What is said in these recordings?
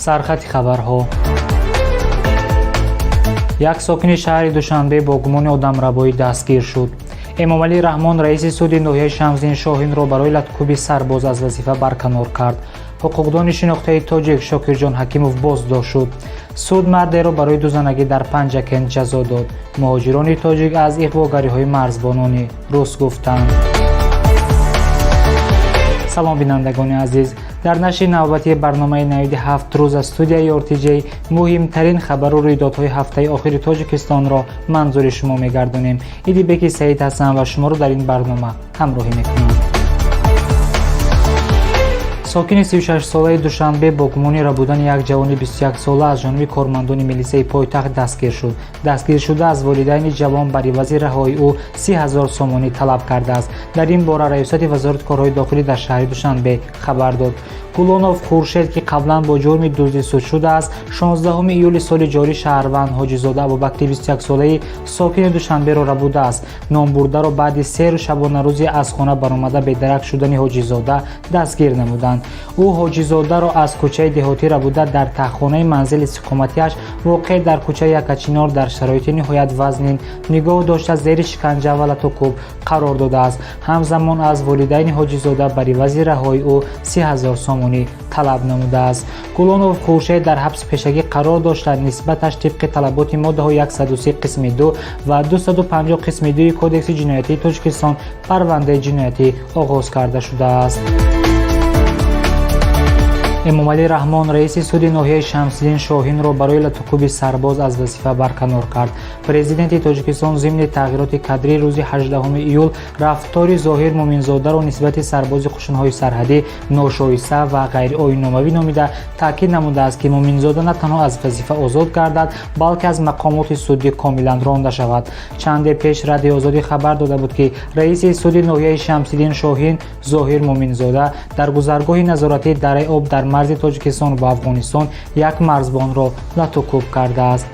сархати хабарҳо. як сокини шаҳри душанбе бо гумони одамрабоӣ дастгир шуд. эмомалӣ раҳмон раиси суди ноҳияи шамсиддин шоҳинро барои латкӯби сарбоз аз вазифа барканор кард. ҳуқуқдони шинохтаи тоҷик Шокирҷон Ҳакимов боздошт шуд. суд мардеро барои дузанагӣ дар Панҷакент ҷазо дод. муҳоҷирони тоҷик аз иғвогариҳои марзбонони рус гуфтанд. салом бинандагони азиз, дар нашри навбатии барномаи навиди 7 рӯз аз студияи RTJ муҳимтарин хабару рӯйдодҳои ҳафтаи охири Тоҷикистонро манзури шумо мегардонем. Идибеки Саид ҳастам ва шуморо дар ин барнома ҳамроҳӣ мекунам. сокини 36-солаи Душанбе бо гумони рабудани як ҷавони 21-сола аз ҷониби кормандони милисияи пойтахт дастгир шуд. Дастгиршуда аз волидайни ҷавон бар ивази раҳоии ӯ 30,000 сомонӣ талаб кардааст. дар ин бора раёсати вазорати корҳои дохилӣ дар шаҳри Душанбе хабар дод. Гулонов Хуршед, ки қаблан бо ҷурми дуздӣ суд шудааст, 16 июли соли ҷорӣ шаҳрванд Ҳоҷизода Абубакри 21-солаи сокини Душанберо рабудааст. номбурдаро баъди 3 шабонарӯзи аз хона баромада бедарак шудани Ҳоҷизода дастгир намуданд. ӯ Ҳоҷизодаро аз кӯчаи деҳотӣ рабуда дар таххонаи манзили иstiqomатиаш воқеъ дар кӯчаи Якачинор дар шароити ниҳоят вазнин нигоҳ дошта зери шиканҷа ва латукуб қарор додааст. ҳамзамон аз волидайни Ҳоҷизода бар ивази раҳоии ӯ 30,000 сомонӣ талаб намудааст. Гулонов Хуршед дар ҳабси пешагӣ қарор дошта нисбаташ тибқи талаботи моддаҳои 130 қисми 2 ва 250 қисми 2 кодекси ҷиноятии Тоҷикистон парвандаи ҷиноятӣ оғоз карда шудааст. эмомалӣ раҳмон раиси суди ноҳияи Шамсиддин Шоҳинро барои латукуби сарбоз аз вазифа барканор кард. Президенти Тоҷикистон зимни тағйироти кадрии рӯзи 18 июл рафтори Зоҳир Муминзодаро нисбати сарбози қушунҳои сарҳадӣ ношоиста ва ғайриоинномавӣ номида таъкид намудааст, ки Муминзода на танҳо аз вазифа озод гардад, балки аз мақомоти судӣ комилан ронда шавад. чанде пеш Радиои Озодӣ хабар дода буд, ки раиси суди ноҳияи Шамсиддин Шоҳин Зоҳир Муминзода дар гузаргоҳи назоратии Дараи об дар марзи Тоҷикистон ва Афғонистон як марзбонро латукуб кардааст.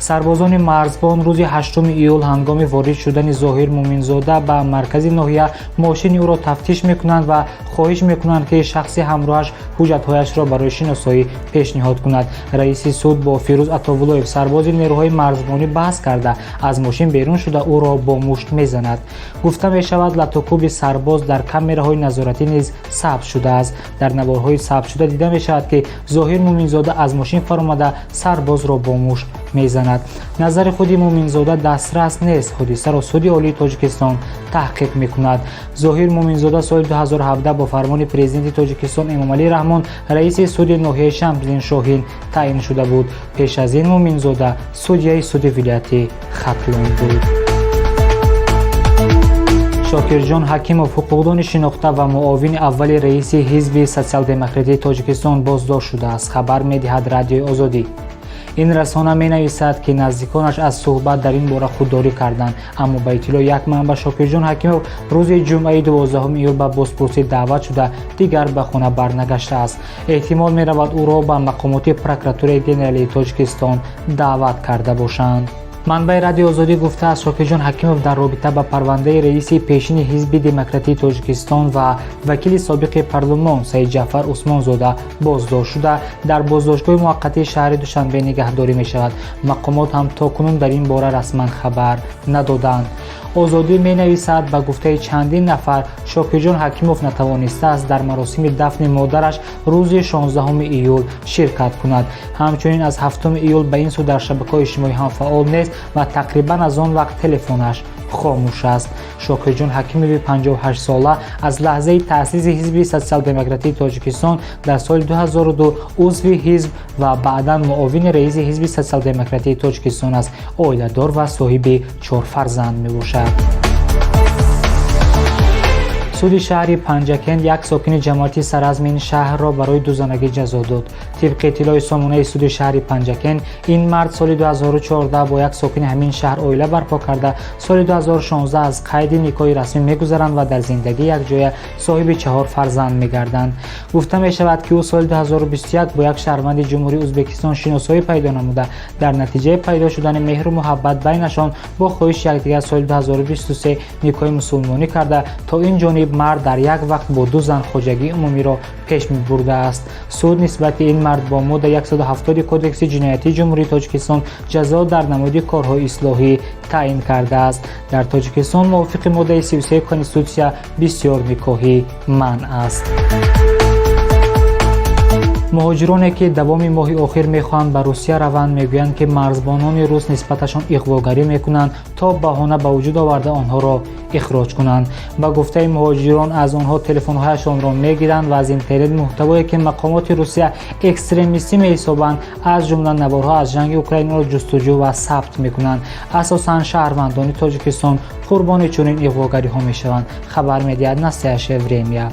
сарбозони марзбон рӯзи 8 июл ҳангоми ворид шудани Зоҳир Муминзода ба маркази ноҳия мошини ӯро тафтиш мекунанд ва хоҳиш мекунанд, ки шахси ҳамроҳаш ҳуҷҷатҳояшро барои шиносоӣ пешниҳод кунад. раиси суд бо Фирӯз Атовуллоев, сарбози нерӯҳои марзбонӣ баҳс карда, аз мошин берун шуда ӯро бо мушт мезанад. гуфта мешавад, латукуби сарбоз дар камераҳои назоратӣ низ сабт шудааст. дар наворҳои сабтшуда дида мешавад, ки Зоҳир Муминзода аз мошин фаромада сарбозро бо мушт мезанад. назари худи Муминзода дастрас нест. ҳодисаро суди олии Тоҷикистон таҳқиқ мекунад. Зоҳир Муминзода соли 2017 бо фармони президенти Тоҷикистон Эмомалӣ Раҳмон раиси суди ноҳияи Шамсиддин Шоҳин таъин шуда буд. пеш аз ин Муминзода судяи суди вилояти Хатлон буд. Шокирҷон Ҳакимов, ҳуқуқдони шинохта ва муовини аввали раиси ҳизби Социал-демократии Тоҷикистон боздошт шудааст. хабар медиҳад Радиои Озодӣ. ин расона менависад, ки наздиконаш аз суҳбат дар ин бора худдорӣ карданд, аммо ба иттилоъ як манба Шокирҷон Ҳакимов рӯзи ҷумъаи 12 июл ба бозпурсӣ даъват шуда дигар ба хона барнагаштааст. эҳтимол меравад ӯро ба мақомоти прокуратураи генералии Тоҷикистон даъват карда бошанд. манбаи Радиои Озодӣ гуфтааст, Шокирҷон Ҳакимов дар робита ба парвандаи раиси пешини ҳизби Демократии Тоҷикистон ва вакили собиқи парлумон Саидҷаъфар Усмонзода боздошт шуда дар боздоштгоҳи муваққатии шаҳри Душанбе нигаҳдорӣ мешавад. мақомот ҳам то кунун дар ин бора расман хабар надоданд. Озодӣ менависад, ба гуфтаи чандин нафар Шокирҷон Ҳакимов натавонистааст дар маросими дафни модараш рӯзи 16 июл ширкат кунад. ҳамчунин аз 7 июл ба ин сӯ дар шабакаҳои иҷтимоӣ ҳам фаъол нест ва тақрибан аз он вақт телефонаш хомӯш аст. Шокирҷон Ҳакимови 58-сола аз лаҳзаи таъсиси ҳизби Социал-демократии Тоҷикистон дар соли 2002 узви ҳизб ва баъдан муовини раиси ҳизби Социал-демократии Тоҷикистон аст. оиладор ва соҳиби 4 фарзанд мебошад. суди шаҳри Панҷакент як сокини ҷамоати саразми ин шаҳрро барои дузанагӣ ҷазо дод. тибқи иттилои сомонаи суди шаҳри Панҷакент, ин мард соли 2014 бо як сокини ҳамин шаҳр оила барпо карда, соли 2016 аз қайди никоҳи расмӣ мегузаранд ва дар зиндагӣ якҷоя соҳиби 4 фарзанд мегарданд. гуфта мешавад, ки ӯ соли 2021 бо як шаҳрванди ҷумҳурии Ӯзбекистон шиносоӣ пайдо намуда, дар натиҷаи пайдо шудани меҳру муҳаббат байнашон бо хоҳиши якдигар соли 2023 никоҳи мусулмонӣ карда, то ин ҷониб مرد در یک وقت با 2 زن خواجگی عمومی را پیش می‌برده است. سود نسبت این مرد با ماده 170 کدکس جنایتی جمهوری تاجیکستان جزا در نماد کارهای اصلاحی تعیین کرده است. در تاجیکستان موافق ماده 33 کنستیتوسیا بسیار نکاحی منع است. مهاجرانی که دوام ماه آخر میخواهند به روسیه روند میگویند که مرزبانان روس نسبتشان اغواگری میکنند تا بهانه به وجود آورده آنها را اخراج کنند. با گفته مهاجران از آنها تلفن‌هایشان را میگیرند و از اینترنت محتوایی که مقامات روسیه اکستریمیستی میحسابند از جمله نوارها از جنگ اوکراین را جستجو و ثبت میکنند. اساساً شهروندان تاجیکستان قربانی چنین اغواگری ها میشوند. خبر میدهد نستیشه وریمیا.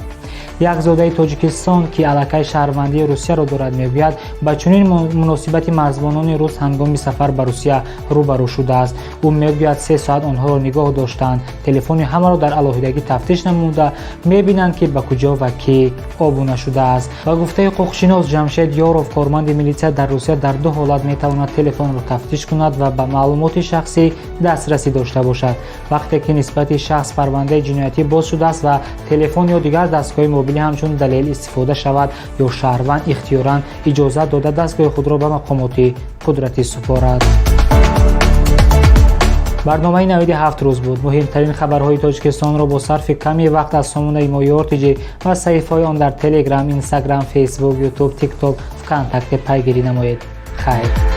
یک زاده تاجیکستان که علاقه شهروندی روسیه را دارد میگوید با چنین مناسبت مرزبانان روس هنگام سفر به روسیه روبرو شده است. او میگوید 3 ساعت آنها را نگاه داشتند، تلفن همه را در علاهیدگی تفتیش نموده میبینند که به کجا و کی آبونه شده است. با گفته حقوقشناس جمشید یاروف، کارمند میلیسیا در روسیه در 2 حالت میتواند تلفن را تفتیش کند و به معلومات شخصی دسترسی داشته باشد: وقتی که نسبت شخص پرونده جنایتی باز شده است و تلفن یا دیگر دستگاه موبیلی همچون دلیل استفاده شود یا شهروند اختیاراً اجازه داده دستگاه خود را به مقامات قدرتی سپارد. برنامه 97 روز بود. مهمترین خبرهای تاجیکستان را با صرف کمی وقت از سامانه مایار تیجی و صحیفه‌های آن در تلگرام، اینستاگرام، فیسبوک، یوتیوب، تیک تاک و کانتکت پیگیری نمایید. خیر.